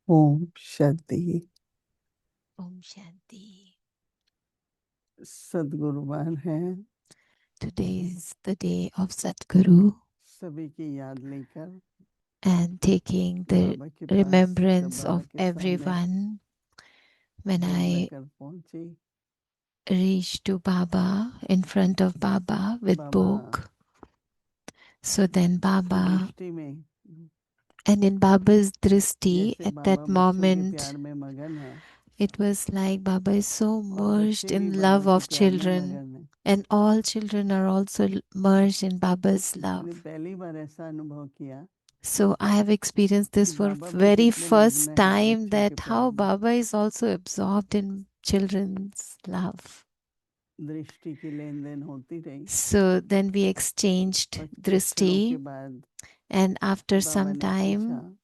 Om Shanti. Om Shanti. सद्गुरुवार है। Today is the day of Sadguru, सभी की याद लेकर and taking the बाबा के पास, remembrance बाबा of के सामने everyone. When बुक I लेकर पहुंची, reached to Baba, in front of Baba with Baba book, so then की Baba, दृष्टि में and in Baba's drishti जैसे at बाबा that बच्चों के moment, प्यार में मगन है it was like Baba is so और merged बच्चे भी in बाबा love के of प्यार में children, मगन है। and all children are also merged in Baba's love. मैंने पहली बार ऐसा अनुभव किया So I have experienced कि this for बाबा भी very कितने मग्न first है time, बच्चों के that प्यार how में। Baba is also absorbed in children's love. दृष्टि की लेन देन होती रही So then we exchanged और कुछ क्षणों के drishti, बाद and after बाबा some ने पूछा time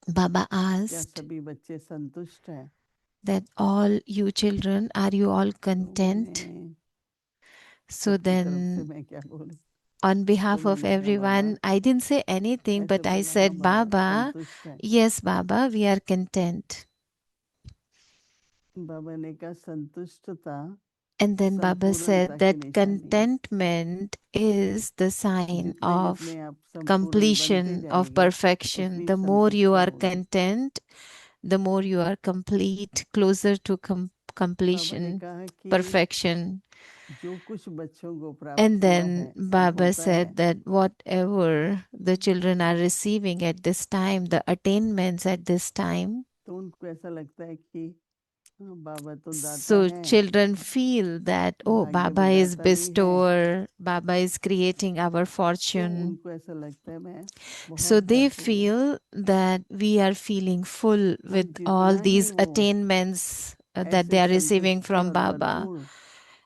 Baba क्या asked सभी बच्चे संतुष्ट हैं। that all you children, are you all तो content? मैंने So सबकी तरफ से then मैं क्या बोलूं, on behalf तो of मैंने कहा everyone, Baba I didn't say anything, but ऐसे I बोला हाँ said, बाबा Baba, संतुष्ट है। yes, Baba, we are content. बाबा ने कहा संतुष्टता And then Baba संपूर्णता said की that निशानी है। contentment is the sign जितने of जितने आप संपूर्ण बनते completion, of जाएंगे perfection. उतनी The more you संतुष्टि are होगी। content, the more you are complete, closer to बाबा ने completion, कहा कि perfection. जो कुछ बच्चों को प्राप्त And हुआ है then सब Baba होता है said that whatever the children are receiving at this time, the attainments at this time, तो उनको ऐसा लगता है कि हाँ बाबा तो दाता so है, children feel that, oh, भाग्य Baba is विधाता भी है। bestower, Baba is creating our तो fortune. उनको ऐसा लगता है मैं So बहुत they भरपूर हूँ। feel that we are feeling full और with जितना all ही these वो attainments that they ऐसे are receiving संतुष्ट from और Baba. भरपूर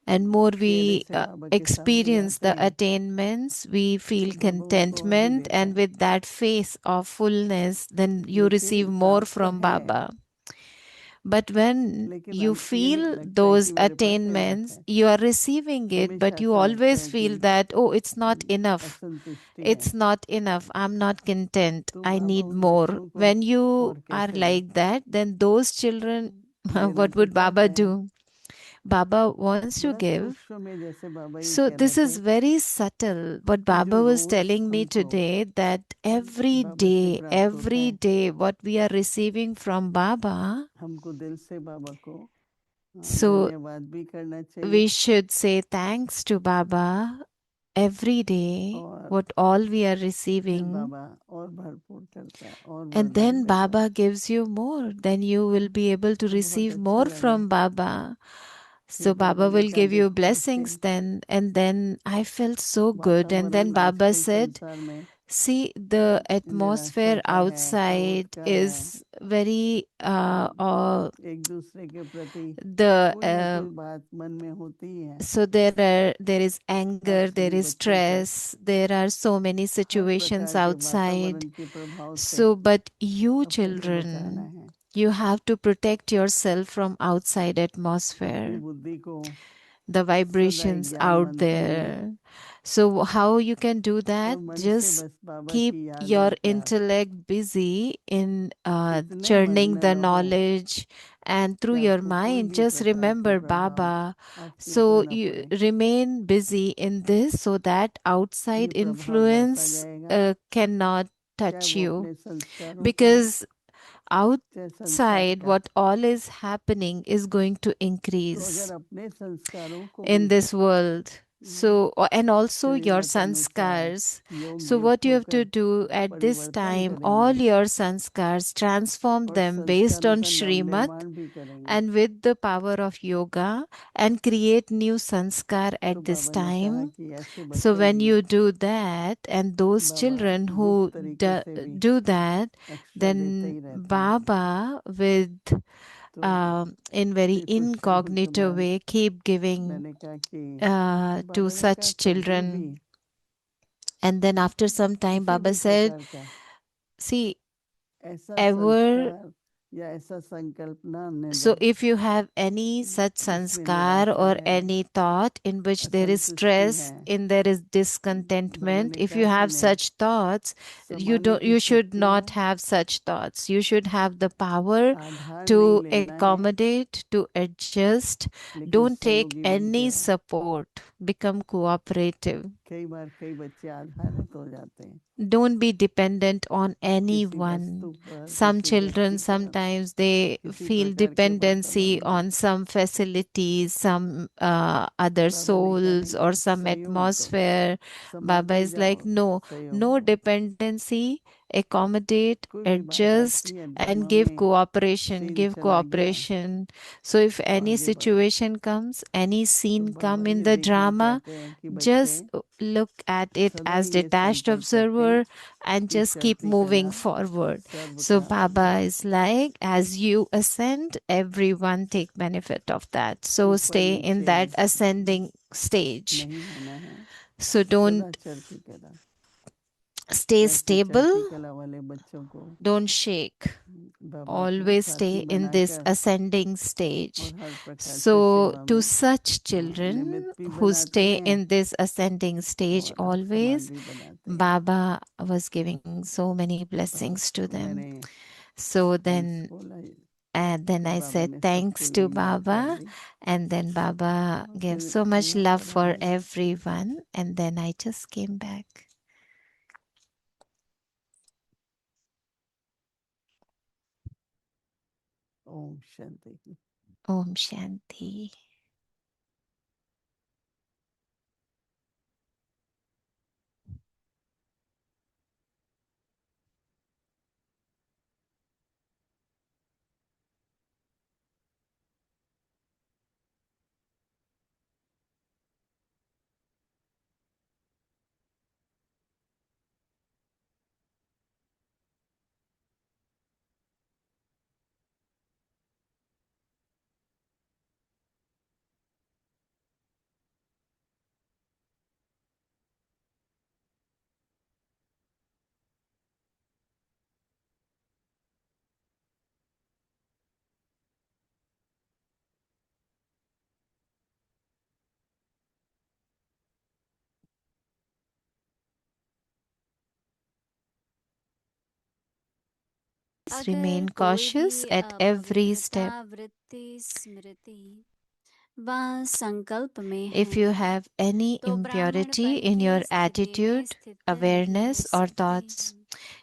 And more चेहरे we से बाबा के सामने experience आते the हैं attainments, we feel तो बाबा उनको और भी contentment, देता and है। with that face of fullness, then you receive लेकिन more प्राप्त from है, Baba. But when लेकिन you हमको ये नहीं feel लगता है those कि मेरे पास इनफ attainments, है। you are receiving it, but हमेशा you ऐसा लगता always है feel कि that, oh, it's not enough. असंतुष्टि है। It's not enough. I'm not content. तो I बाबा need उन more. बच्चों को When you और are कैसे like दें, that, then those children, देना what तो would Baba चाहते हैं। do? Baba wants to बड़ा give. सूक्ष्म में जैसे बाबा ये So कह रहे this is थे very subtle. What कि जो Baba was rose telling me हमको today, that every बाबा से प्राप्त होता है, day, what we are receiving from Baba, हमको दिल से बाबा को so धन्यवाद भी करना चाहिए we should say thanks to Baba every day, और what all we are फिर receiving. बाबा और भरपूर करता है और And वरदान then देता है। Baba gives you more. Then you will be able to तो बहुत receive अच्छा more लगा। from Baba. फिर So बाबा Baba ने will कहा give you देखो blessings ऐसे then. And then I felt so good. And then वातावरण Baba आजकल said, संसार में see, the निराशा atmosphere का है, क्रोध outside का है, is very, एक दूसरे के प्रति the, कोई ना कोई बात मन में होती ही है। so there is आप anger, there सभी is बच्चों पर stress, there are so many her situations प्रकार के outside. वातावरण के प्रभाव से So, but you सबको बचाना children, है। you have to protect yourself from outside अपनी atmosphere, बुद्धि को the सदा एक vibrations out ज्ञानवंत करिए there. So how you can do और that? मन से Just बस बाबा keep की याद your और प्यार intellect busy in इतने churning मग्न the रहो knowledge, and through कि your आपको कोई mind भी just प्रकार का remember प्रभाव Baba. आपके ऊपर So न you पड़े। remain busy in this, so that ये outside प्रभाव बढ़ता influence जाएगा, cannot चाहे touch वो you, अपने संस्कारों का because चाहे संसार outside का। what all is happening is going to तो अगर increase अपने संस्कारों को in भी this world. So, and also your शरीरत अनुसार sanskars. योग So युक्त what you have to होकर do at this परिवर्तन time, all करेंगे your sanskars, transform और them based संस्कारों on का Shrimat, नवनिर्माण भी करेंगे। and with the power of yoga, and create new sanskar तो at this बाबा ने कहा time. कि ऐसे So बच्चों when की you do that, and those Baba children गुप्त who तरीके से भी do that, एक्स्ट्रा देते then ही रहते हैं। Baba with तो in very फिर कुछ क्षणों के incognito बाद way keep giving मैंने कहा कि to बाबा ने कहा such सदगुरु भी children. And then after some time किसी Baba भी said, प्रकार का see, ऐसा ever संस्कार या ऐसा संकल्प ना आने So दो if you have any such जिसमें sanskar निराशा or है, any thought in which there is असंतुष्टि stress, है। in there is Baba discontentment, ने if कहा you कि have नहीं, such thoughts, संभालने की you should शक्ति not है, have such thoughts. You should have the power आधार नहीं to लेना है, accommodate, to adjust. लेकिन Don't take सहयोगी बन any के। support. Become cooperative. कई बार कई बच्चे आधारित हो जाते हैं Don't be dependent on किसी anyone. वस्तु पर, Some किसी व्यक्ति children पर, sometimes they किसी feel प्रकार के dependency वातावरण में। on some facilities, some other बाबा ने कहा souls नहीं, or some सहयोग करो, atmosphere. Baba समझते is like, जाओ, no, सहयोग no करो। dependency, accommodate, कोई भी बात adjust, आती है and धर्म give में, cooperation, सीन give चला गया cooperation. So if तो any आगे बढ़ो। situation comes, any तो scene बाबा come in ये the देखना drama, चाहते हैं कि बच्चे just look at it सदा as ही ये detached संकल्प रखें observer and कि just keep चढ़ती moving कला forward. सर्व So का Baba is like, as you ascend, everyone take benefit of that. So ऊपर stay in नीचे that ascending stage. नहीं होना है, So सदा don't चढ़ती कला। stay ऐसी stable, चढ़ती कला वाले बच्चों को don't shake. बाबा अपना Always साथी stay in this बनाकर ascending और stage. हर प्रकार से So सेवा to में such निमित्त children भी who बनाते stay हैं in this ascending stage और आप always, समाग्री बनाते हैं। Baba was giving so many blessings to them. So then I Baba said ने thanks सबके to लिए याद कर Baba, the and then Baba और gave फिर so much अल्लाह love ताला for ने everyone, and then I just came back. Om Shanti. Om Shanti. Remain cautious at every step. वृत्ति स्मृति व संकल्प में If है you have any तो ब्राह्मण impurity पद in की your स्थिति में attitude, स्थित नहीं हो awareness, or सकते thoughts,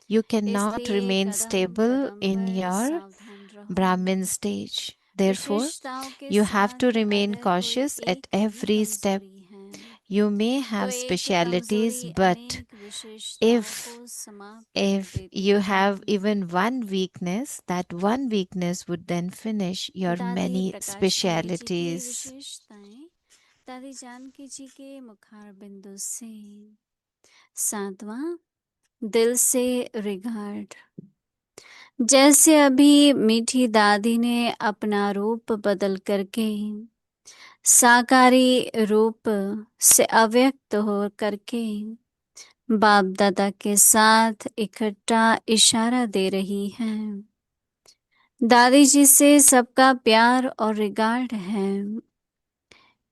you cannot इसलिए remain Kadam stable Kadam in पर your सावधान रहो Brahmin stage. Therefore, विशेषताओं के you have to साथ remain अगर कोई cautious at एक ही every step. कमजोरी है You may तो have एक specialities, कमजोरी but अनेक विशेषताओं if को समाप्त कर if देती you है have even one weakness, that one weakness would then finish your दादी many प्रकाश पांडे जी की specialities. विशेषताएं दादी जानकी जी के मुखार बिंदु से। सातवां, दिल से रिगार्ड। जैसे अभी मीठी दादी ने अपना रूप बदल करके साकारी रूप से अव्यक्त हो करके बाप दादा के साथ इकट्ठा इशारा दे रही है। दादी जी से सबका प्यार और रिगार्ड है।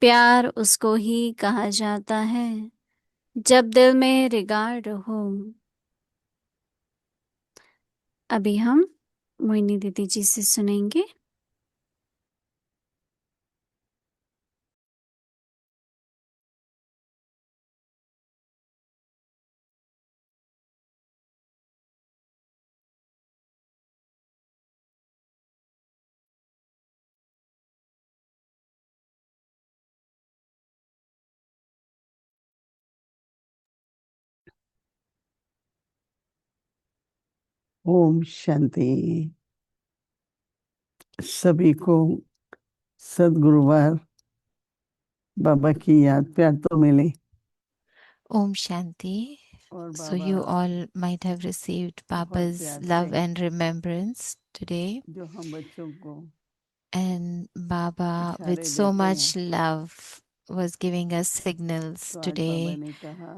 प्यार उसको ही कहा जाता है जब दिल में रिगार्ड हो। अभी हम मोहिनी दीदी जी से सुनेंगे। ओम शांति। सभी को सदगुरुवार बाबा की याद प्यार तो मिली Om Shanti. और So you Baba all might have received बहुत Baba's प्यार love से and remembrance today. जो हम बच्चों को And Baba, with इशारे so देते much हैं, love, was giving us signals तो आज बाबा today. ने कहा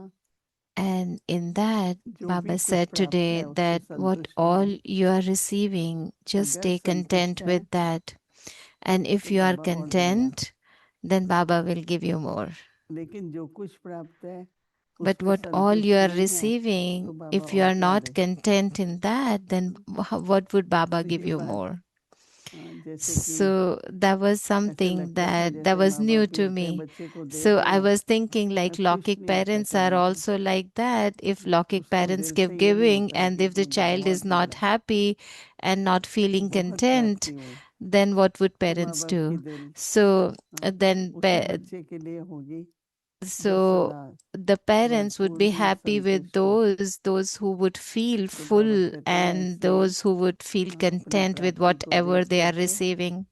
And in that, जो भी Baba कुछ said प्राप्त है today उससे that what संतुष्ट हो all जाओ। you are receiving, just अगर stay content संतुष्ट है with that. And if तो you are बाबा और देगा, content, then Baba will give you more. लेकिन जो कुछ प्राप्त है But उसमें what all संतुष्ट you are नहीं है तो receiving, बाबा if you और are क्या not they. content in that, then what would Baba तो give ये you बात more? जैसे कि So that was ऐसे something लगता था that जैसे was माँ new बाप to लेते हैं me. बच्चे को दे So तो I was thinking like खुश Lokik नहीं होता parents are कभी भी, also like that. If Lokik उसको parents दिल से give ये नहीं giving होता है and कि if the मुझे child बहुत is not मिला, happy and not feeling बहुत content, प्राप्ति हुई, then what would तो माँ parents बाप की do? दिल So then उसी बच्चे के लिए होगी जो so सदा the parents would be भरपूर ही happy with संतुष्ट हो। those who would feel तो बाबा full कहते हैं and ऐसे those who would feel अपनी content with प्राप्ति को whatever देख they are करके receiving.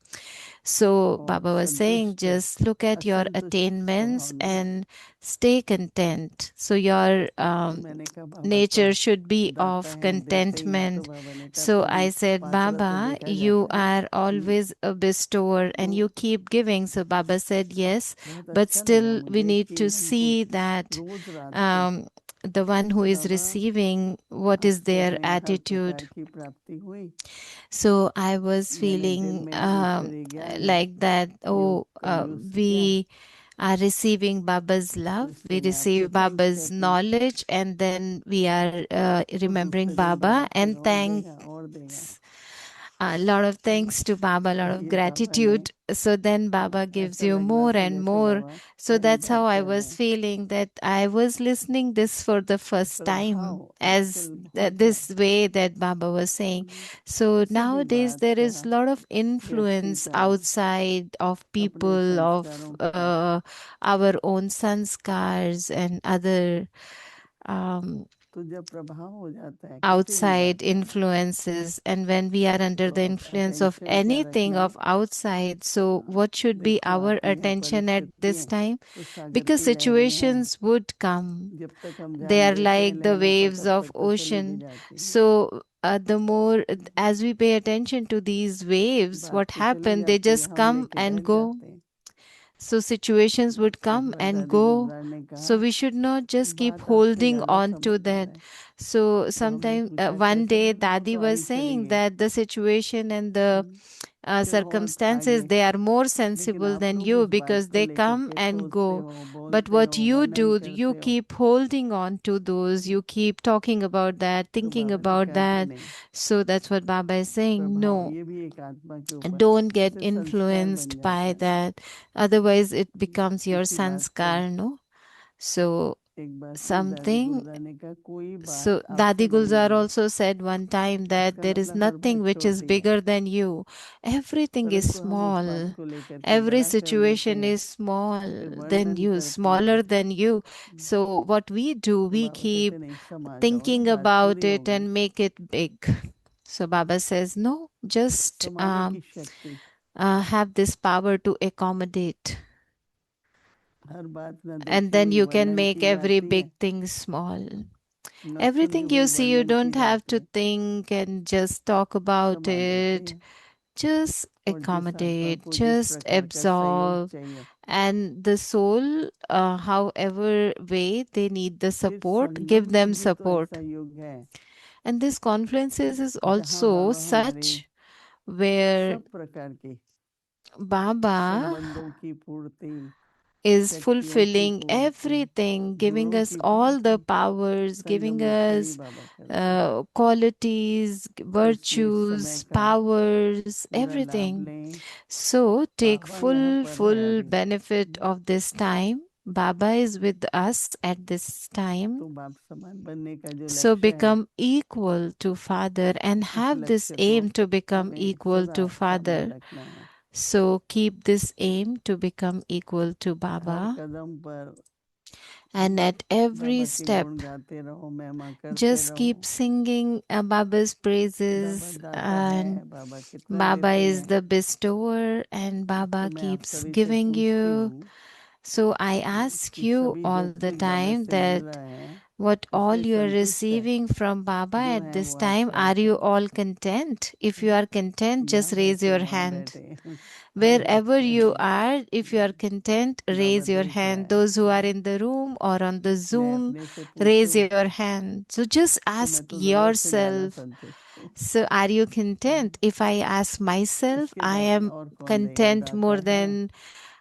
So और Baba was saying, संतुष्ट just look at your असंतुष्ट attainments स्वभाव न and stay content. So your तो मैंने कहा बाबा तो nature should be दाता of हैं देते ही हैं, तो contentment. बाबा ने कहा So तभी I said, पात्रा से Baba, देखा you जाता है। are always a bestower and तो you keep giving. So Baba said, yes, बहुत but अच्छा लगा still we मुझे need कि to हमको see that रोज रात को the one who is Baba receiving, what is आपसे their हमें हर attitude. प्रकार की प्राप्ति हुई। So I was मैंने दिल feeling में ईश्वरीय ज्ञान like that, योग oh, का यूज किया, we are receiving Baba's तो love, इसके we लिए आपको receive थैंक्स है Baba's कि knowledge, and then we are तो remembering दूसरे दिन Baba बाबा फिर and और thanks. देगा और देगा। A lot of thanks to Baba, a lot of ये बाबा ने gratitude. So then Baba gives ऐसा you लग रहा more था and जैसे more. बाबा So क्या ही that's how बात I कर रहे was हैं। feeling that I was listening this for the first time प्रभाव as बिल्कुल बहुत है। this way that Baba was saying. So किसी भी nowadays बात there का is a lot of व्यक्ति influence का outside of अपने people, of संस्कारों का our own sanskars and other um, तो जब प्रभाव हो जाता है किसी भी outside बात का influences, and when we are under तो the अब influence of अटेंशन क्या anything रखना है। of outside, so what should be देखो our आती हैं attention at this परिस्थितियां time? तो सागर Because की लहरें हैं, situations would come, जब तक हम they ध्यान are देते हैं like the लहरों पर waves तब of तक तो चली भी ocean. जाती हैं। So the more as we pay attention to these waves, बात what तो चली happen, they जाती है, just हम come लेके and बैठ go. जाते हैं। So situations would come Satguru and दादी go. गुलजार ने कहा So we should not just keep बात आपसे holding ज्यादा on to समझदार that. है। So तो हमने sometime पूछा one कैसे, day बोले वो Dadi तो आई was चली saying गई। that the situation and the चलो और circumstances, आगे, they are more लेकिन sensible आप than लोग you उस बात because को they लेकर come के and सोचते go. हो, But बोलते what हो, you वर्णन do, you करते हो, keep holding on to those, you keep talking about that, तो thinking बाबा ने about कहा कि that. नहीं, So that's what Baba is saying. प्रभाव No, ये भी एक आत्मा के ऊपर don't get इससे संस्कार बन influenced जाता by है। that. Otherwise, it becomes your इसी बात को sanskar, no? So एक बार फिर दादी something. गुलजार ने कहा कोई बात So आपसे Dadi बड़ी Gulzar नहीं, also said one time that इसका there is मतलब हर nothing बात which is छोटी है, bigger than you. Everything is परंतु हम उस बात small. को लेकर के Every बड़ा कर देते situation हैं, is small फिर than वर्णन you, करते हैं। smaller than you. So what we do, तो we बाबा कहते keep नहीं समा जाओ ना, thinking बात about पूरी हो it गई। and make it big. So Baba says, no, just समाने की शक्ति, have this power to accommodate. हर बात न And देखी then हुई you can वर्णन make की every जाती है, big thing small. न सुनी Everything हुई you see, you वर्णन की don't have जाती to है, think and just talk about समा देते it. हैं। Just और जिस आत्मा accommodate, को जिस just प्रकार का सहयोग absorb. चाहिए, And the soul, however way they need the इस support, संगम give में them भी तो support. ऐसा युग है And this conferences is जहाँ also बाबा हमारी such where सब प्रकार की Baba संबंधों की पूर्ति, is शक्तियों की fulfilling पूर्ति, everything, giving गुणों us की all the पूर्ति powers, giving संगम में ही us बाबा करते हैं। qualities, तो इसलिए समय virtues, का powers, पूरा लाभ everything. लें। So take बाबा यहाँ पर है full अभी, benefit of this time. Baba is with us at this time. तो बाप समान बनने का जो So लक्ष्य है, become equal to Father and उस have this लक्ष्य को aim to become हमें equal सदा to सामने Father. रखना है। So keep this aim to become equal to her Baba. कदम पर And at every बाबा के step, गुण गाते रहो, महिमा करते just रहो। keep singing Baba's बाबा praises. दाता And है, बाबा कितना Baba देते is हैं। the bestower, and तो Baba मैं आप keeps सभी से giving पूछती you. हूँ So I कि ask you सभी all जब the भी बाबा time से मिल that रहे हैं what all इससे you are संतुष्ट है receiving from Baba जो at है this वो time. आपका Are you आशीर्वाद all content? If you are content, just यहाँ raise बैठे your वहाँ hand. बैठे हम Wherever अच्छे you हैं are, if you are content, Baba raise your देख रहा hand. है Those who are in the room or on the मैं Zoom, अपने से raise पूछूं your hand. So just तो मैं ask तो ज़रूरत से ज़्यादा yourself. संतुष्ट हूँ So are you content? If I ask myself, इसके I बाद am और कौन देगा content दाता more है than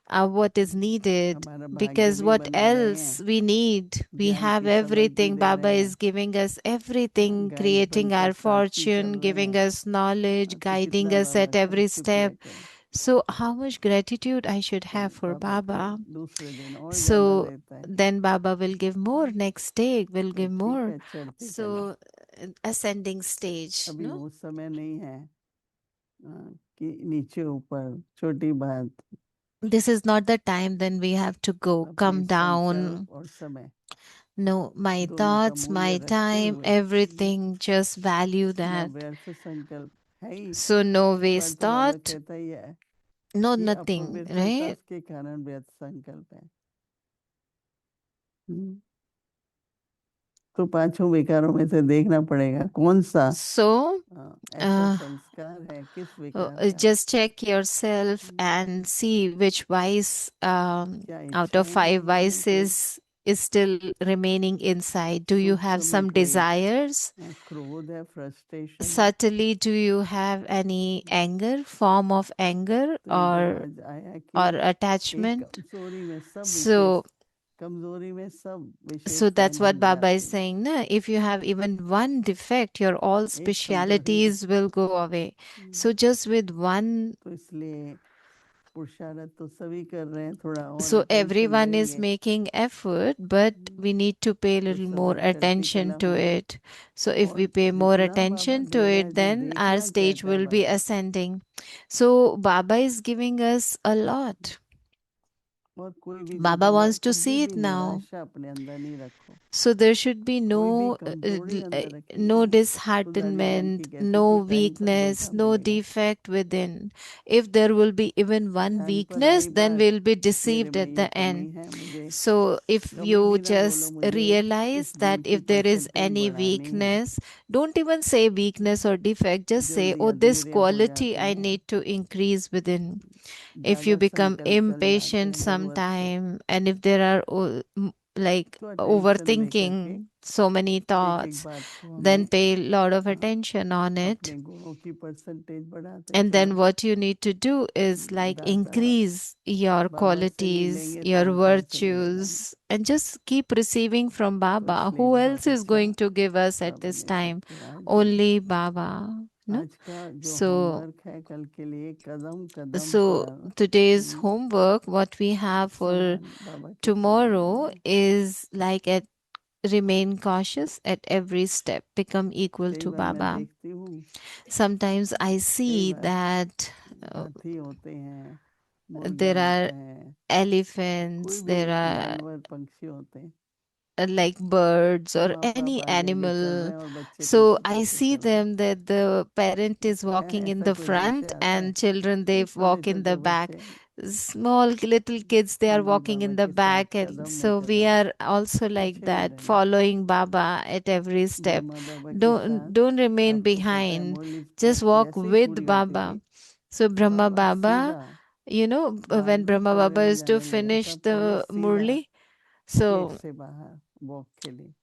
what is needed, हमारा भाग्य because भी what बना रहे else हैं we need? We ज्ञान have की समझ भी everything. दे Baba रहे is हैं giving us everything, guide creating बनकर our साथ भी fortune, चल रहे giving हैं us knowledge, तो guiding कितना us बाबा at का every शुक्रिया step. करें So how much gratitude I should have तो for पापा फिर Baba? दूसरे दिन और ज़्यादा So देता है then Baba will give more, next day will तो give ठीक more. है चढ़ती कला So ascending stage, अभी no? वो समय नहीं है कि नीचे ऊपर छोटी बात This is not the time then we have to go, अपने come down. संकल्प और समय No, my दोनों का thoughts, मूल्य my रखते time, हुए everything, just value ना that. व्यर्थ संकल्प है ही So no एक बार waste तो बाबा thought, कहता ही है no कि nothing, अपवित्रता right? के कारण व्यर्थ संकल्प है हम्म, तो पांचों विकारों में से देखना पड़ेगा कौन सा So ऐसा संस्कार है किस विकार का just check yourself hmm, and see which vice क्या out of इच्छाएं five हैं हमें कोई vices is still remaining inside. Do you have सूक्ष्म में some कोई desires? क्रोध है फ्रस्ट्रेशन है Subtly, do you have any anger, form of anger तो ये जब or आज आया कि एक attachment? कमजोरी में सब विशेष So कमजोरी में सब विशेष So that's साइन what मिल Baba जाते is हैं saying, na? If you have even one defect, your all एक कमजोरी specialities will go away. So just with one, तो इसलिए पुरुषार्थ तो सभी कर रहे हैं थोड़ा और so अटेंशन everyone is देंगे making effort, but we need to pay a तो little सब more लोग चढ़ती attention कला to होंगे it. So if we और pay more जितना बाबा attention to दे रहा है it, जो then our देखना stage कहता है will be Baba ascending. So Baba is giving us a lot. और कोई भी Baba टूटा हुआ wants to कभी see भी it now. निराशा अपने अंदर नहीं रखो So there should be कोई भी no कमजोरी अंदर रखेंगे no तो दादी disheartenment, जानकी कहती no थी टाइम पर weakness, धोखा no मिलेगा defect within. If there will be even one ध्यान पर weakness, आई then बात we'll be मेरे deceived में at ये the कमी end. है मुझे So if कभी you भी ना बोलो just मुझे realize इस that गुण की if there is percentage any बढ़ानी है weakness, don't even say weakness or defect, just say, जल्दी oh, this अधूरे हो quality जाते I हैं need to increase within. If you ज्यादा become संकल्प चल जाते impatient हैं जरूरत से sometime, and if there are like तो अटेंशन लेकर के overthinking so many एक एक thoughts, बात को then हमें pay a lot of हाँ, attention on it. अपने गुणों की परसेंटेज बढ़ाते And then चलो what you need to do is like दाता increase your बाबा से नहीं qualities, लेंगे तो your और कहाँ से मिलेगा virtues, and just keep receiving from तो Baba. इसलिए Who बहुत else is अच्छा going to give us at Baba this ने time? सिखाया आज Only Baba. No? आज का जो So, होमवर्क है कल के लिए कदम कदम so पर today's homework, what we have for समान बाबा के चरणों tomorrow में is like at remain cautious at every step, become equal कई to बार मैं Baba. देखती हूँ Sometimes I कई see बार that हाथी होते हैं there मुर्गा are होता है elephants, कोई भी there are जानवर पंछी होते हैं like birds or माँ any बाप आगे आगे चल रहे animal. हैं और बच्चे So पीछे I पीछे see चल रहे हैं them that the parent is क्या walking in ऐसा the कोई दृश्य front आता है and children they छोटे walk in छोटे the back. बच्चे Small little kids they are भी walking बाबा in the के साथ back, and कदम में so we Kadam are also like पीछे नहीं that, रहना following Baba at every step. Brahma बाबा के Don't साथ don't remain आपको पता है behind. मुरली Just walk जैसे ही with पूरी होती Baba. थी So Brahma बाबा Baba, सीधा when बाल भी Brahma पगड़े Baba में used to जाने लगा था finish पहले the सीधा Murli, गेट so से बाहर वॉक के लिए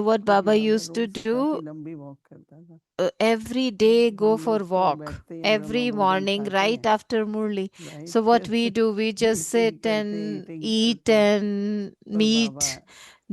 what क्योंकि Baba बाबा used to रोज काफी do, लंबी वॉक करता था every day go हम for लोग तो walk बैठते हैं ब्रह्म every भोजन morning खाते right हैं after Murli. Right So what we फिर do, we just eating sit करते and ईटिंग eat करते and पर बाबा meet,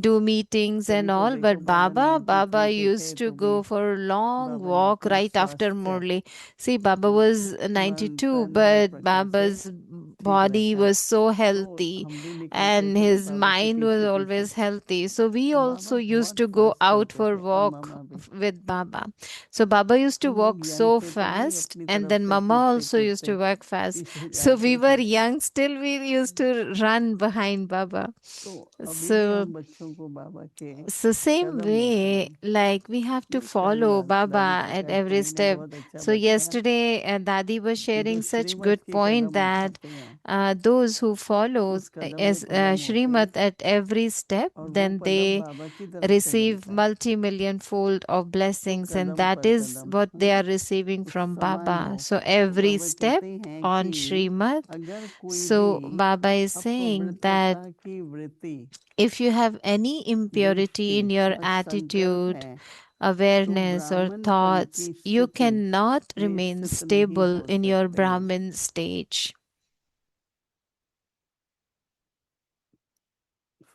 do meetings कभी and तो all. देखो But बाबा Baba 93 के थे used to तो भी go for long बाबा ने walk अपना right after स्वास्थ्य Murli. See, Baba was तुरंत 92, तन हर but प्रकार से Baba's ठीक body रखा was so तो healthy हम भी निकलते and थे his बाबा के mind was पीछे पीछे always healthy. So we तो बाबा also used बहुत to go फास्ट out चलते for थे और walk मामा भी with Baba. So Baba used to हम लोग walk यंग so थे तो भी fast, अपनी and तरफ then से Mama कूदते also used कूदते to walk fast. पीछे So we जाते were थे young, still we used to run behind Baba. तो अभी भी So हम बच्चों को बाबा के same कदम में way, Kadam like we have to नहीं कल follow दादी Baba को at कहते every ही नहीं step. बहुत अच्छा So बच्चा yesterday, Dadi was कि जो sharing such श्रीमत good के point कदम that उठाते हैं those who follow उस कदम में as कदम होते हैं Srimad at every step, और वो then पदम they बाबा की तरफ से receive मिलता है। multi-million fold of blessings, and Kadam that पर is कदम, what they हाँ, are receiving from समान Baba. हो। So तो every बाबा step कहते हैं on कि Srimad. अगर कोई So भी Baba is saying that अपवित्रता की वृत्ति if you have any impurity in दृष्टि your और संकल्प attitude, है awareness, or ब्राह्मणपन thoughts, की you स्थिति cannot में remain स्थित नहीं stable हो in your सकते। Brahmin stage.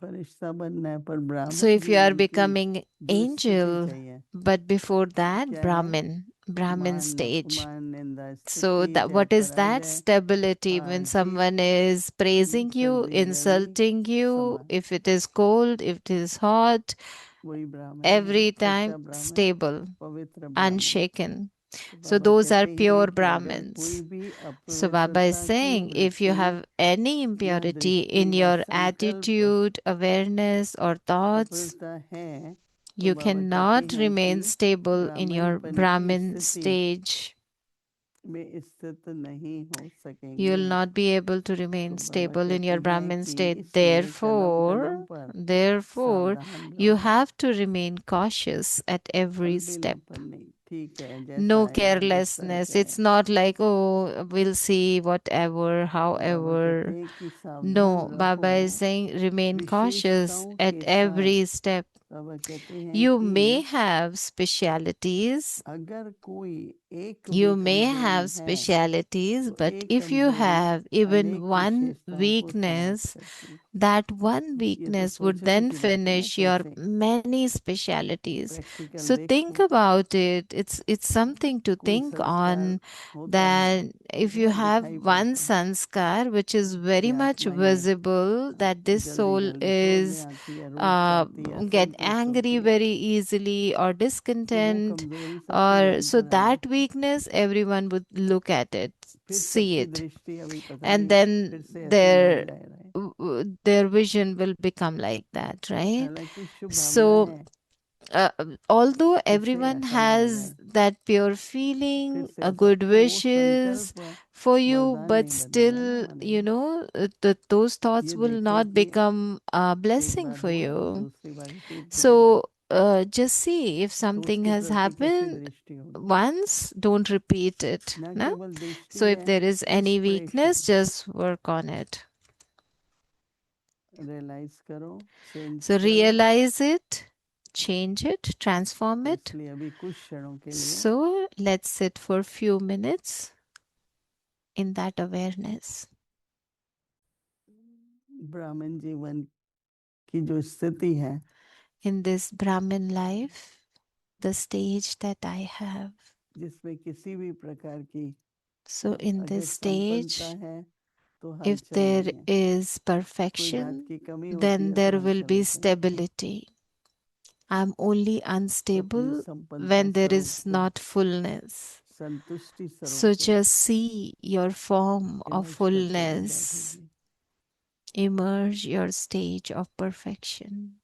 फरिश्ता बनना है पर So ब्राह्मण if you are जीवन की becoming जो स्थिति angel, चाहिए but before that क्या है Brahmin मान stage. अपमान निंदा So स्तुति that जय what is that? पराजय Stability when Jeet someone is praising you, सर्दी गर्मी insulting you, समान if it is cold, if it is hot, वही ब्राह्मण every सच्चा time ब्राह्मण stable, पवित्र ब्राह्मण। unshaken. तो So बाबा those are कहते हैं pure कि अगर कोई Brahmins. भी So Baba is अपवित्रता की saying if you वृत्ति have any या impurity दृष्टि in व your संकल्प attitude, awareness, or thoughts, अपवित्रता है तो you बाबा cannot कहते हैं remain कि stable in your ब्राह्मणपन की Brahmin स्थिति stage. में स्थित नहीं हो You सकेंगे। will not be able to तो remain बाबा stable in कहते your हैं Brahmin कि state. इसलिए कदम कदम पर Therefore, सावधान you रहो। have to remain cautious at every step. अलबेलापन नहीं, ठीक है जैसा No आएगा जिस तरह carelessness. से It's not like, oh, we'll see, whatever, आएगा। बाबा कहते however. हैं कि सावधान No, रहो Baba is saying remain cautious विशेषताओं at के साथ। every step. बाबा कहते हैं You कि may have specialities. अगर कोई एक भी You may कमजोरी have है specialities, तो but एक if you कमजोरी have even अनेक one विशेषताओं को समाप्त weakness, करती है। that one ये तो weakness would सोचने then की बात है ना finish your कैसे many specialities. Practical So think देखो about it. It's something to कोई think संस्कार on, होता है that if you बहुत have दिखाई one पड़ता है sanskar which is कि very much आत्मा ये visible, that this जल्दी soul जल्दी क्रोध में is आती है रोष करती है get असंतुष्ट angry होती है very easily or तो वो discontent, कमजोरी सबके or जानता so है that weakness everyone would look at it, फिर see सबकी it, दृष्टि अभी पता and नहीं then फिर से ऐसे ही हो जाए रहा है। their vision will become like that, right? हालांकि शुभ भावना So है although फिर से everyone ऐसा ना हो has जाए that pure फिर feeling, से a ऐसा good तो वो wishes संकल्प for you, वरदान but नहीं बनेगा ना still, हमारे लिए। those thoughts ये will देखो not कि become a एक blessing बार for हुआ you. दूसरी बार रिपीट करेंगे So just see if तो something उसके has प्रति कैसी happened दृष्टि होगी once, don't repeat it. न No? केवल दृष्टि So if है there is any inspiration weakness, just work on it. Realize करो चेंज So करो realize it, change it, transform तो it. इसलिए अभी कुछ क्षणों के लिए So let's sit for a few minutes in that awareness. ब्राह्मण जीवन की जो स्थिति है In this Brahmin life, the stage that I have. जिसमें किसी भी प्रकार की So in अगर this stage, संपन्नता है तो if हलचल there नहीं है is कोई बात perfection, की कमी होती then है तो there will हलचल be होती है stability. I'm only तो अपनी unstable संपन्नता when there स्वरूप is को not fullness. संतुष्टि So स्वरूप को just see your form of emerge करके भी fullness, बैठेगी emerge your stage of perfection.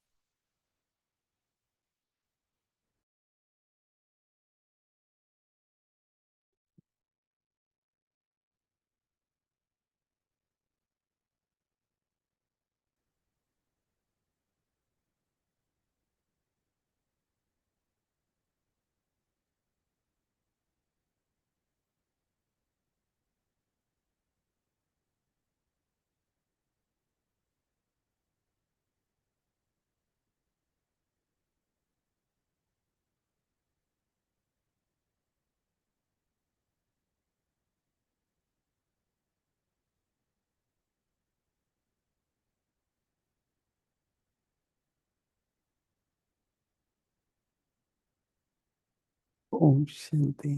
Om Shanti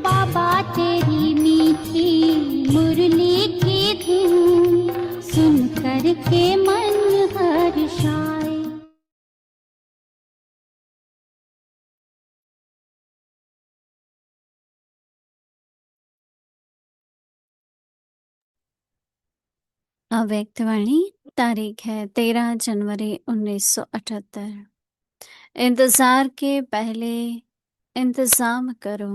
बाबा तेरी मीठी मुरली की धुन सुन कर के मन हर्षाए। अव्यक्तवाणी तारीख है 13 जनवरी 1978। इंतजार के पहले इंतजाम करो।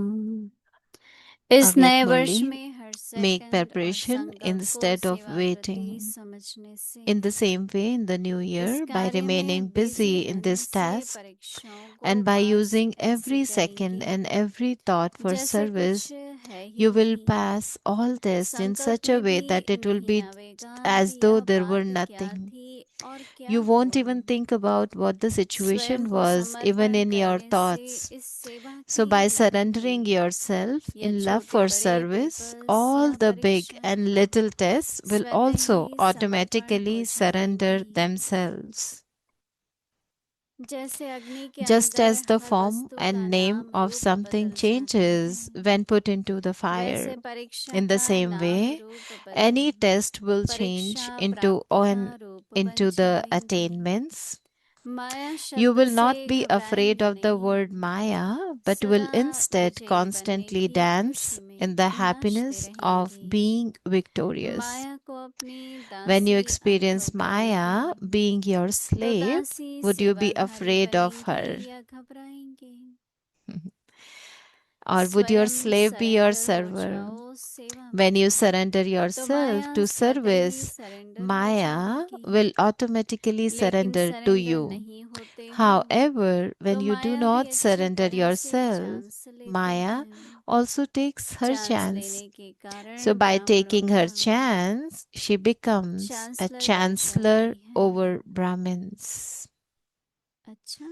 इस Avyakt नए वर्ष Murli, में हर make सेकंड और preparation संगम को instead of सेवा प्रति waiting. समझने से In the same way, in the new इस year, by कार्य remaining में बिजी busy in रहने this से task परीक्षाओं को and by पास using ऐसे every second करेंगे and every thought for जैसे कुछ service, है ही you will नहीं। pass all tests in संकल्प such a में way भी that it will नहीं be आवेगा as कि though यह there were बात क्या nothing. थी और क्या You won't हुआ। even think about what the स्वयं situation को was, even समर्पण in your करने से thoughts. इस सेवा So, की by विधि surrendering की yourself या in love छोटे for बड़े service, पेपर्स all या the big परीक्षाएं and little tests will स्वतः also ही समर्पण हो automatically surrender जाएंगी। themselves. जैसे अग्नि के Just अंदर as the हर form वस्तु का and name नाम of रूप something बदल जाता changes है when put into the fire, वैसे परीक्षा in the का same नाम way, रूप any बदल test will परीक्षा change into प्राप्ति का रूप बन into the जाएंगी। attainments. माया You शब्द will से not be afraid घबराएंगे of the नहीं word Maya, but will सदा instead विजयी बनने constantly की dance खुशी में in the नाचते happiness of रहेंगे। being victorious. माया को अपनी When you दासी experience अनुभव Maya करेंगे being your तो slave, दासी would you be सेवाधारी afraid of her? बनेंगे या घबराएंगे। Or would your स्वयं slave be your सरेंडर हो server? जाओ सेवा When you में surrender तो yourself माया to स्वतः ही service, सरेंडर हो Maya जाएगी। will automatically लेकिन surrender to सरेंडर you. नहीं होते हो However, when तो you do माया भी not अच्छी surrender तरह से yourself, चांस लेती Maya है। also takes her chance chance. लेने के कारण So, by ब्राह्मणों taking का her chance, she becomes a chancellor बन chancellor जाती है। over Brahmins. अच्छा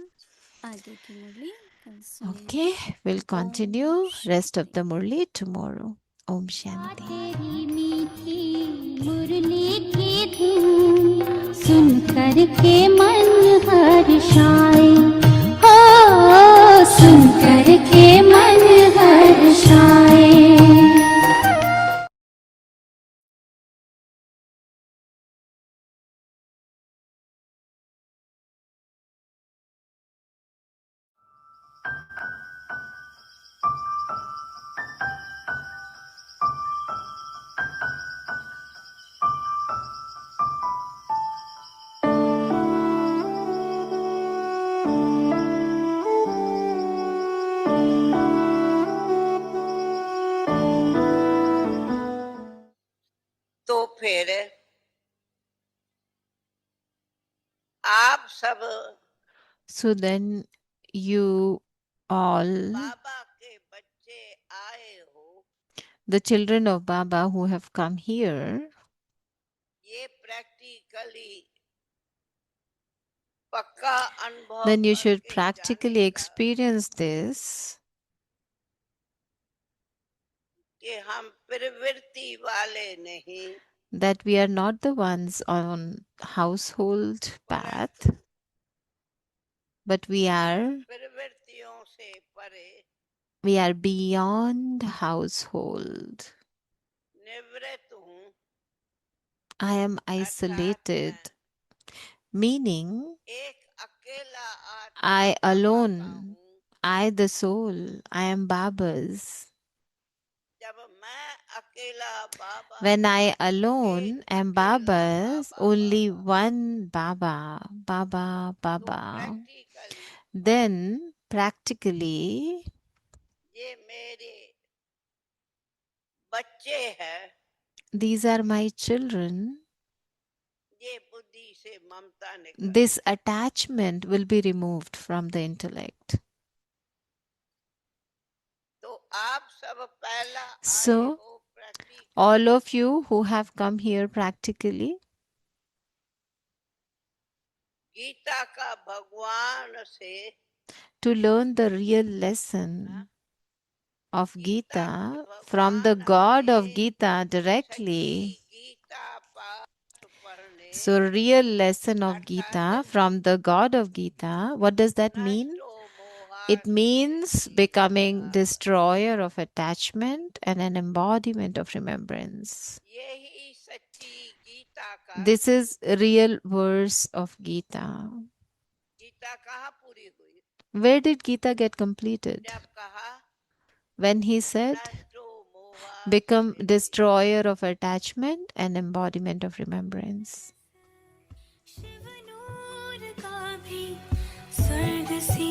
आगे की मुरली कल सुनेंगे। Okay, we'll Om continue rest of Shanti. the Murli tomorrow. Om Shanti. तेरी मीठी मुरली की धुन सुन कर के मन हर्षाए हो सुन कर के मन हर्षाए। तो फिर आप सब So then you all, बाबा के बच्चे आए हो, the children of Baba who have come here, ये प्रैक्टिकली पक्का अनुभव then you should करके practically जानेगा experience this, कि हम प्रवृत्ति वाले नहीं that we are not the ones on household path, परंतु but we are प्रवृत्तियों से परे beyond household. निवृत्त हूँ I am अर्थात isolated, मैं meaning एक अकेला आत्मा I बाबा का alone, हूँ। I the soul, I am Baba's. जब मैं अकेला बाबा When I एक alone am अकेला Baba's, बाबा only बाबा one Baba, Baba, तो Baba, प्रैक्टिकली then practically ये मेरे बच्चे हैं, these are my children. ये बुद्धि से ममता निकल This attachment will be removed from the intellect. तो आप सब पहला आए So, हो practically all of you who have come here practically Gita का भगवान से to learn the real lesson of Gita Gita from the भगवान God of से Gita सच्ची directly. गीता पाठ पढ़ने So, real lesson of अर्थात Gita from the God of Gita, what does that mean? नष्टो It मोहार्थ means Siddhi becoming Prada. destroyer of attachment and an embodiment of remembrance. यही सच्ची गीता का This is a real verse of Gita. Gita कहाँ पूरी हुई Where did Gita get completed? जब कहा When he said, नष्टो मोहार्थ become Siddhi. destroyer of attachment and embodiment of remembrance. Shiv नूर का भी स्वर्ग से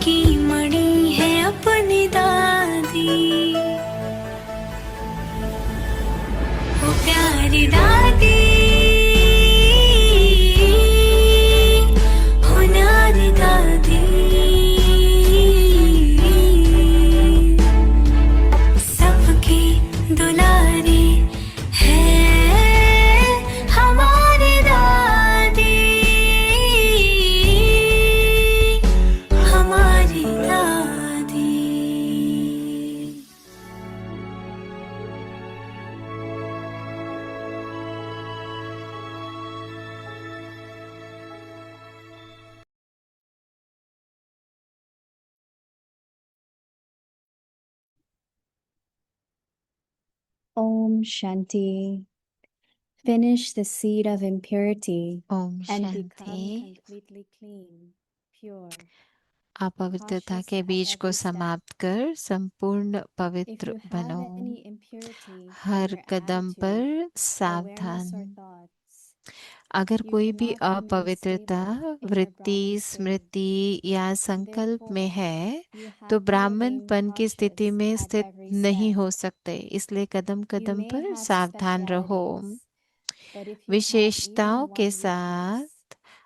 की मणि है अपनी दादी, वो प्यारी दादी, होनारी दादी, सबकी दुलारी है हमारी दादी, हमारी दादी। Om Shanti. Finish the seed of impurity Om and Shanti. become completely clean, pure. अपवित्रता cautious के at बीज को every step. समाप्त कर संपूर्ण If पवित्र you have बनो। any impurity in her your Kadam attitude, पर awareness, सावधान। or thoughts, अगर you कोई भी cannot remain अपवित्रता stable in your वृत्ति, Brahman state. स्मृति या संकल्प में Therefore, है you have तो to ब्राह्मणपन remain की स्थिति cautious में at स्थित every नहीं step. हो सकते, इसलिए कदम You कदम may पर have सावधान रहो। specialities, but if you have even विशेषताओं के one साथ weakness,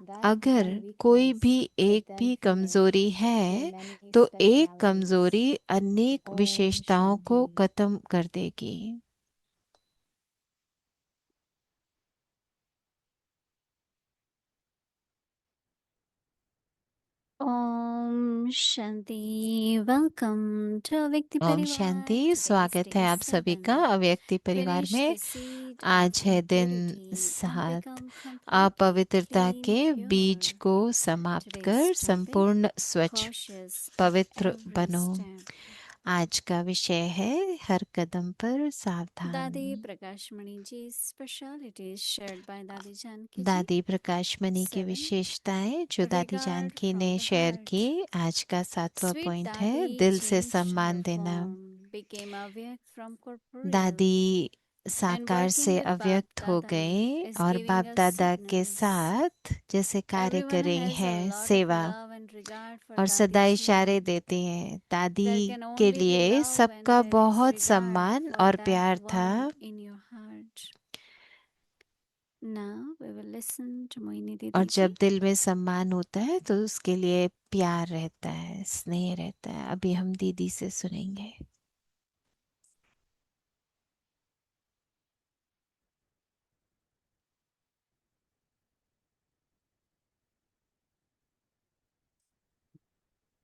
that अगर one कोई weakness भी would एक then भी finish कमजोरी your है many तो एक specialities. कमजोरी अनेक Om विशेषताओं को Shanti. खत्म कर देगी। Om Shanti. Welcome to Avyakti Om Parivar. Shanti. Today is स्वागत है day आप सभी का 7. अव्यक्ति परिवार Finish में। the seed आज of है दिन impurity and 7। become completely अपवित्रता clean, के बीज pure. को समाप्त Today's कर topic, संपूर्ण स्वच्छ cautious at पवित्र every बनो। step. आज का विषय है हर कदम पर सावधान। दादी प्रकाश Mani ji specialities shared by दादी जानकी जी। दादी प्रकाश मणि की 7. विशेषताएं जो दादी Regard जानकी from ने the शेयर heart. की। आज का 7वां Sweet पॉइंट है Dadi दिल से changed सम्मान her देना। form, became awake from corporeal, दादी and साकार working से with अव्यक्त हो Bap गए Dada और is बाप giving us दादा के signals. साथ जैसे कार्य कर Everyone रही has a हैं lot of सेवा love and regard for और सदा Dadi इशारे ji. देती हैं। दादी There can के only be लिए love when सबका there is बहुत regard सम्मान for और that प्यार था। one in your heart. Now we will listen to Moini और Didi ji. जब दिल में सम्मान होता है तो उसके लिए प्यार रहता है, स्नेह रहता है। अभी हम दीदी से सुनेंगे।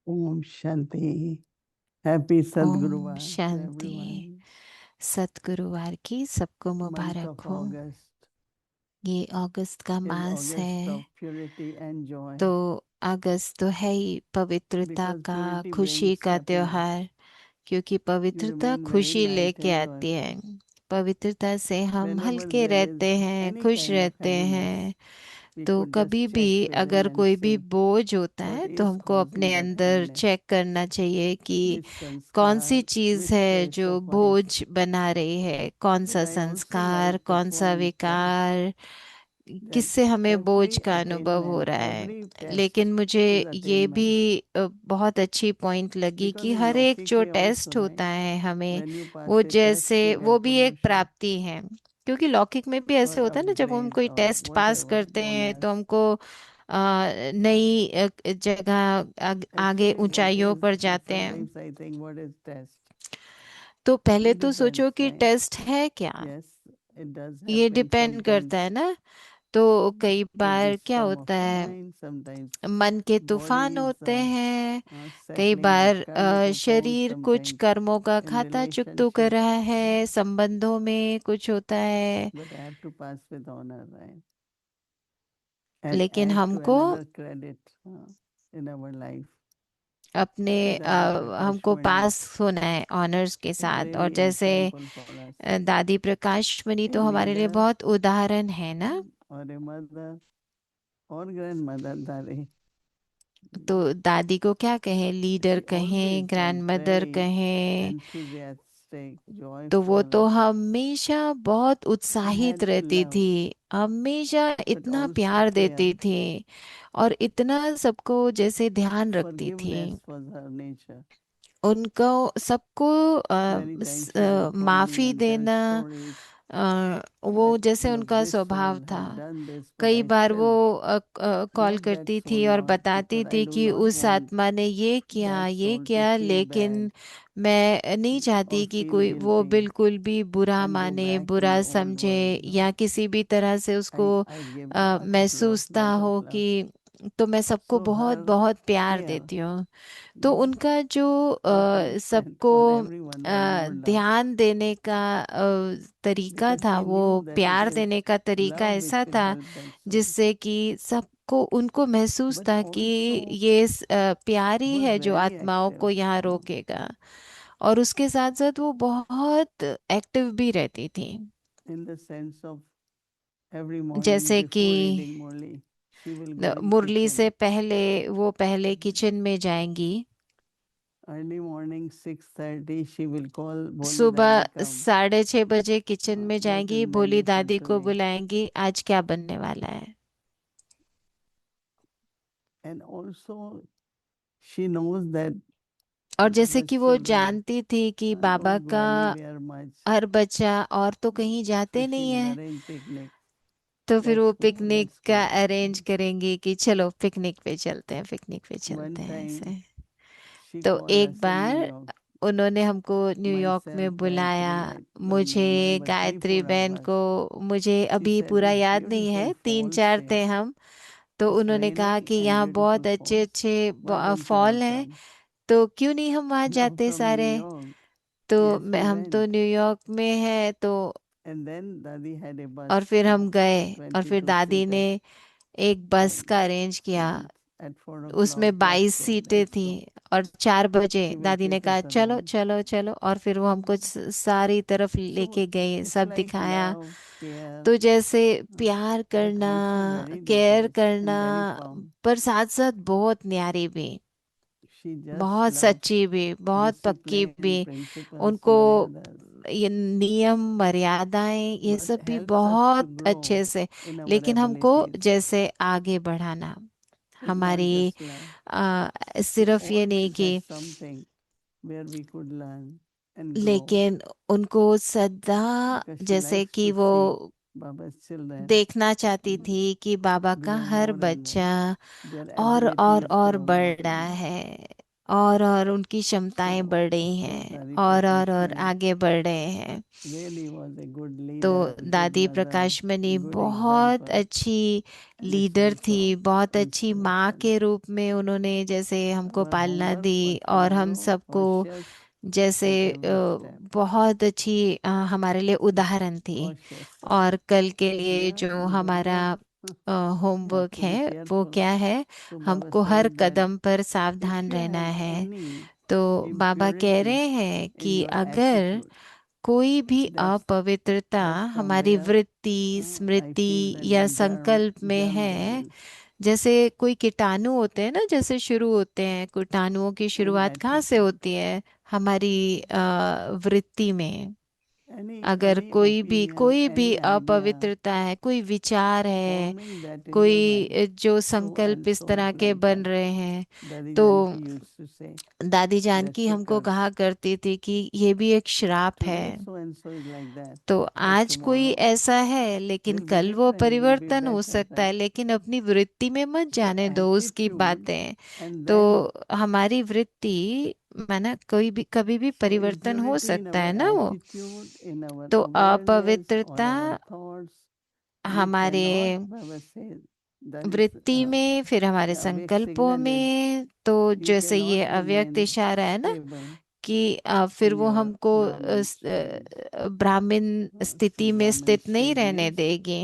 Om Shanti. Happy Om Sadguruvar to Shanti. everyone. Satguruvar की सबको Month मुबारक of हो। August ये अगस्त का is मास August है of purity and joy. तो अगस्त तो है ही पवित्रता Because का, purity खुशी brings का happiness. त्योहार, क्योंकि You पवित्रता remain very खुशी light लेके and आती है। joyful. पवित्रता से हम Whenever हल्के there is रहते हैं, any खुश kind of रहते heaviness, हैं। we तो could just कभी check भी within अगर and कोई भी see बोझ होता what है तो is हमको causing अपने that अंदर heaviness. चेक करना चाहिए कि Which कौन सी sanskar, चीज which है trace जो of vice. बोझ बना रही है, कौन But सा I also संस्कार, like the कौन सा point that विकार, किससे हमें बोझ every का अनुभव हो attainment, रहा है। every test लेकिन मुझे is ये भी attainment. बहुत अच्छी पॉइंट लगी Because कि in हर एक लौकिक जो में टेस्ट also, होता right? है हमें, When you pass वो a test, जैसे you वो get भी एक promotion प्राप्ति है। क्योंकि लौकिक में भी ऐसे or होता है ना, जब हम कोई upgrade or test pass whatever करते हैं तो bonus. हमको नई जगह आगे Actually, it ऊंचाइयों is पर जाते हैं। sometimes I think what is test? तो पहले It तो सोचो depends, कि right? टेस्ट है क्या। Yes, it does ये happen डिपेंड करता sometimes है ना। तो कई with बार the क्या storm of होता है, mind, sometimes मन के तूफान bodies होते हैं। कई settling with bar karmic accounts, शरीर कुछ sometimes कर्मों का in खाता चुकता कर relationships, रहा है, संबंधों में कुछ होता है। but I have to pass with honor, right? And लेकिन add to हमको another credit in our life. अपने As Dadi Prakash हमको Mani पास होना है ऑनर्स के is साथ। और really जैसे example for us. दादी प्रकाश मणि A तो हमारे लिए leader बहुत उदाहरण है ना। or a mother or grandmother, Dadi. तो दादी को क्या कहें, लीडर She कहें, always was ग्रैंडमदर very कहें, enthusiastic, तो वो joyful. तो हमेशा बहुत She उत्साहित had रहती love, थी, हमेशा but इतना also प्यार care. देती थी और इतना सबको जैसे ध्यान रखती थी। Forgiveness was her nature. उनको सबको Many times she will call me माफी and tell देना stories वो that, जैसे look, उनका this स्वभाव soul था। had done this, but कई I बार वो still कॉल love that करती soul थी और not, बताती because I थी do कि not उस want आत्मा ने ये किया that ये soul to किया, feel लेकिन bad मैं नहीं चाहती or कि feel कोई वो guilty बिल्कुल भी बुरा and go माने, back to बुरा the old समझे, world. या किसी भी तरह से उसको I give महसूस ना lot of हो love. कि। तो मैं सबको So बहुत her बहुत प्यार care, देती हूँ। तो उनका जो I can stand सबको for everyone and more love, ध्यान देने का तरीका because था, she वो knew that it प्यार is देने का तरीका love which ऐसा will था help that soul. जिससे कि सबको उनको महसूस But था कि also ये प्यार ही was है जो very आत्माओं active को यहाँ रोकेगा। और उसके साथ साथ वो बहुत एक्टिव भी रहती थी। in the sense of every morning जैसे कि before reading Murli, she will go in Murali kitchen. से पहले वो पहले किचन में जाएंगी। Early morning 6:30 she will call Bholi सुबह Dadi, come. 6:30 किचन में What is जाएंगी, menu भोली for दादी को today? बुलाएंगी, आज क्या बनने वाला है। And also she knows that और जैसे Baba's कि वो children जानती थी कि बाबा don't go का anywhere much, हर बच्चा और तो कहीं so जाते she नहीं will है। arrange picnic. तो फिर वो Let's go, पिकनिक let's का go. अरेंज करेंगे कि चलो पिकनिक पे चलते हैं, पिकनिक पे चलते One हैं time ऐसे। she तो called एक us in New bar York, उन्होंने हमको न्यूयॉर्क myself, में बुलाया, Gayatri, I don't मुझे, remember, गायत्री 3-4 of बहन us. को, मुझे She अभी said पूरा this याद नहीं beautiful है, तीन falls चार थे there. हम। तो It's उन्होंने कहा raining कि and यहाँ beautiful बहुत अच्छे falls. अच्छे Why don't you all fall हैं, come? तो क्यों नहीं हम वहाँ Now जाते from New सारे। York, तो yes, we हम तो went. न्यूयॉर्क में हैं, तो And then Dadi had a bus, और फिर हम गए, और फिर 22 दादी seater, ने एक बस and का अरेंज किया। at 4 o'clock, उसमें 22 let's go, सीटें let's थी। go. और 4 बजे She will दादी ने take कहा us चलो around. चलो चलो, और फिर वो हमको सारी तरफ So लेके गए, it's सब like दिखाया। love, care, तो जैसे uh, प्यार but करना, also very केयर ruthless करना, and very firm. पर साथ साथ बहुत न्यारी भी, She just बहुत loved सच्ची भी, बहुत पक्की discipline, भी। principles, उनको maryadas, ये नियम मर्यादाएं ये but सब भी helps us to बहुत grow अच्छे से, in our लेकिन हमको abilities. जैसे आगे बढ़ाना, It's not हमारी just love. She सिर्फ ये नहीं always कि, had something where we could learn and grow, लेकिन उनको सदा because she जैसे likes कि to वो see Baba's children देखना चाहती थी कि बाबा का grow her more and more. बच्चा Their और abilities grow बढ़ more रहा and more. है, और उनकी क्षमताएं So, बढ़ रही of course, हैं, Dadi और Prakashmani आगे बढ़ रहे हैं। really was a good तो leader, good दादी mother, प्रकाश मणि good बहुत example. अच्छी And it's लीडर थी, also बहुत अच्छी माँ inspiration. के रूप में उन्होंने जैसे हमको Our पालना homework दी, was और हम follow सबको cautious जैसे at every step. बहुत अच्छी हमारे लिए उदाहरण थी। Cautious. और कल के लिए Yeah, जो because हमारा look, you have homework to be है वो careful. क्या है, So Baba हमको हर says that कदम पर if सावधान you रहना have है। any तो बाबा कह impurity रहे हैं in कि your अगर attitude, कोई भी that's अपवित्रता that's from हमारी where वृत्ति, I feel स्मृति that या the संकल्प में germ है, begins जैसे कोई कीटाणु होते हैं ना, जैसे शुरू होते हैं, कीटाणुओं की in शुरुआत कहाँ से attitude. होती है, हमारी वृत्ति में। अगर Any opinion, कोई भी any idea अपवित्रता है, कोई विचार है, forming that in your mind, कोई जो so संकल्प and इस so तरह के like बन that. रहे हैं, Daddy तो Janki used to say, दादी जानकी that's a हमको curse. कहा करती थी कि ये भी एक श्राप है। Today so and so is like that, तो but आज कोई tomorrow ऐसा है, लेकिन will be कल वो different, will be परिवर्तन हो better, सकता है, right? लेकिन अपनी वृत्ति में मत So जाने दो उसकी attitude, बातें। and तो then हमारी वृत्ति माना कोई भी कभी भी so परिवर्तन हो impurity in सकता our है ना वो। attitude, in our तो awareness or अपवित्रता our thoughts, we हमारे cannot, Baba says, that is वृत्ति में, फिर हमारे the awake संकल्पों signal is में, तो you जैसे ये cannot अव्यक्त remain इशारा है ना stable कि फिर in वो your हमको Brahman stage. ब्राह्मण So स्थिति में Brahman स्थित नहीं stage रहने means देगी।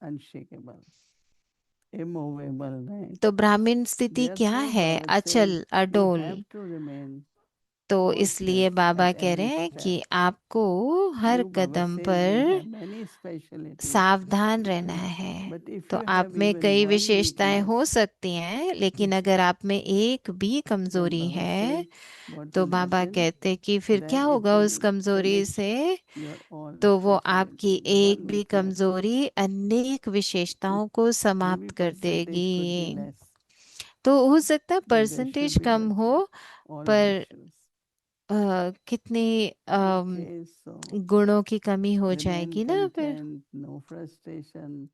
unshakable, immovable, right? तो ब्राह्मण स्थिति क्या Therefore, है, Baba says अचल you अडोल। have to remain तो All इसलिए blessed बाबा at कह रहे every हैं कि step. आपको हर You, Baba Kadam says, will पर have many specialties. सावधान रहना है। But if तो you आप have में even कई one विशेषताएं हो weakness, सकती हैं, लेकिन अगर आप में एक भी then कमजोरी Baba है says, what तो will बाबा happen? कहते कि फिर क्या Then it होगा उस will कमजोरी connect से? your all तो वो आपकी specialties. एक One भी weakness, कमजोरी अनेक विशेषताओं को समाप्त maybe कर percentage could be देगी। less, तो हो सकता है but there percentage should be कम हो, virtue, all पर virtues. कितनी Okay, so गुणों की कमी हो remain जाएगी ना फिर। content, no frustration,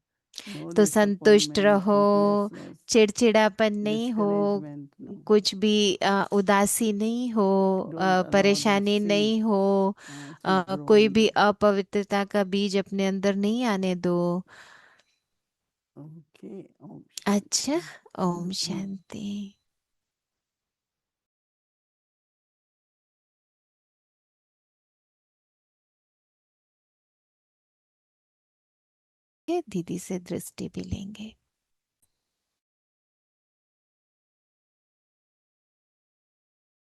no तो संतुष्ट disappointment, रहो, hopelessness, चिड़चिड़ापन नहीं हो, discouragement, no. कुछ भी उदासी नहीं हो, Don't allow the परेशानी sin नहीं हो, to कोई grow भी in you. अपवित्रता का बीज अपने अंदर नहीं आने दो। Okay, Om अच्छा, Shanti. ओम शांति। दीदी से दृष्टि भी लेंगे।